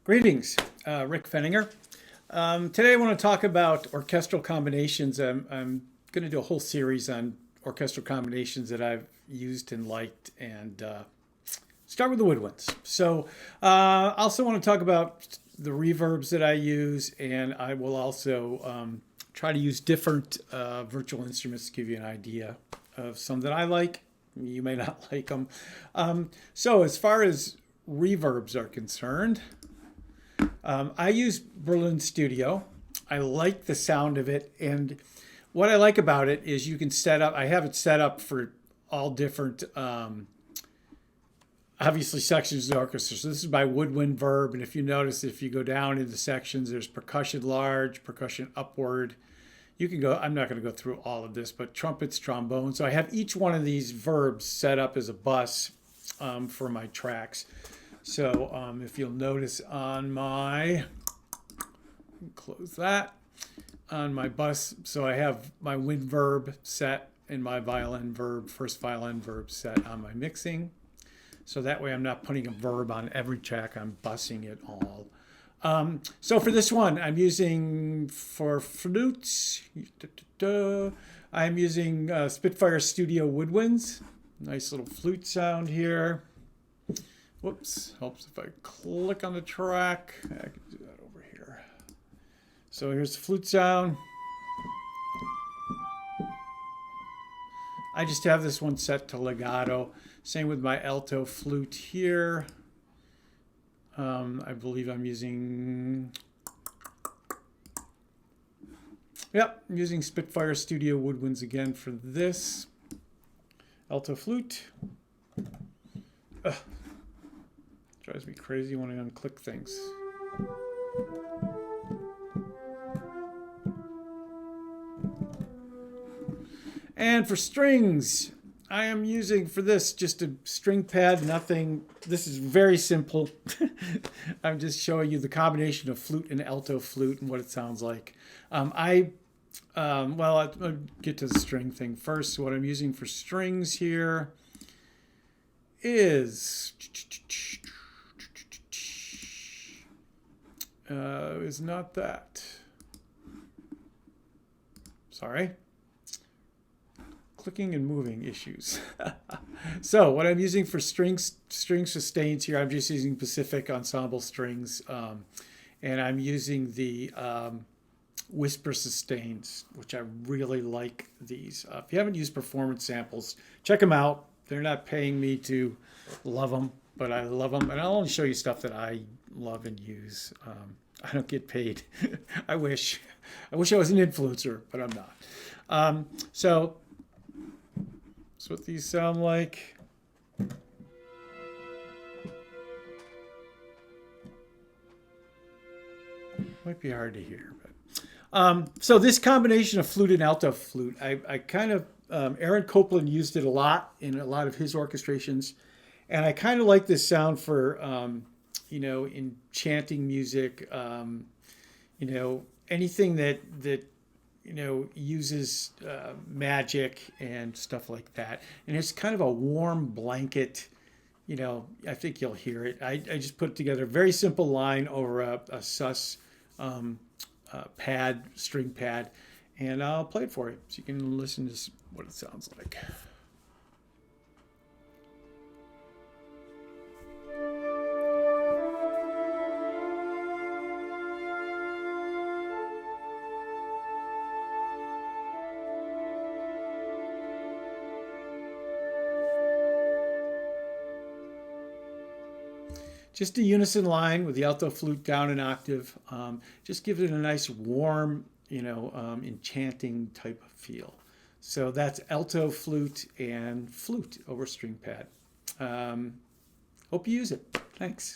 Greetings, Rick Fenninger. Today I want to talk about orchestral combinations. I'm going to do a whole series on orchestral combinations that I've used and liked, and start with the woodwinds. So I also want to talk about the reverbs that I use, and I will also try to use different virtual instruments to give you an idea of some that I like. You may not like them. So as far as reverbs are concerned, I use Berlin Studio. I like the sound of it, and what I like about it is you can set up. I have it set up for all different, obviously, sections of the orchestra. So this is my woodwind verb, and if you notice, if you go down into sections, there's percussion large, percussion upward. You can go. I'm not going to go through all of this, but trumpets, trombones. So I have each one of these verbs set up as a bus for my tracks. So if you'll notice on my, close that, on my bus, so I have my wind verb set and my violin verb, first violin verb set on my mixing. So that way I'm not putting a verb on every track, I'm bussing it all. So for this one, I'm using, for flutes, I'm using Spitfire Studio Woodwinds. Nice little flute sound here. Whoops, helps if I click on the track. I can do that over here. So here's the flute sound. I just have this one set to legato. Same with my alto flute here. I believe I'm using, I'm using Spitfire Studio Woodwinds again for this. Alto flute. Drives me crazy when I unclick things. And for strings, I am using for this just a string pad, nothing. This is very simple. I'm just showing you the combination of flute and alto flute and what it sounds like. I'll get to the string thing first. What I'm using for strings here is not that. Sorry. Clicking and moving issues. So what I'm using for string sustains here, I'm just using Pacific ensemble strings, and I'm using the whisper sustains, which I really like these. If you haven't used performance samples, check them out. They're not paying me to love them, but I love them, and I'll only show you stuff that I love and use. I don't get paid. I wish I was an influencer, but I'm not. So that's what these sound like. Might be hard to hear, but so this combination of flute and alto flute, I kind of Aaron Copland used it a lot in a lot of his orchestrations, and I kind of like this sound for enchanting music. Anything that uses magic and stuff like that, and it's kind of a warm blanket. I think you'll hear it. I just put together a very simple line over a sus pad, string pad, and I'll play it for you so you can listen to what it sounds like. Just a unison line with the alto flute down an octave. Just gives it a nice warm, enchanting type of feel. So that's alto flute and flute over string pad. Hope you use it. Thanks.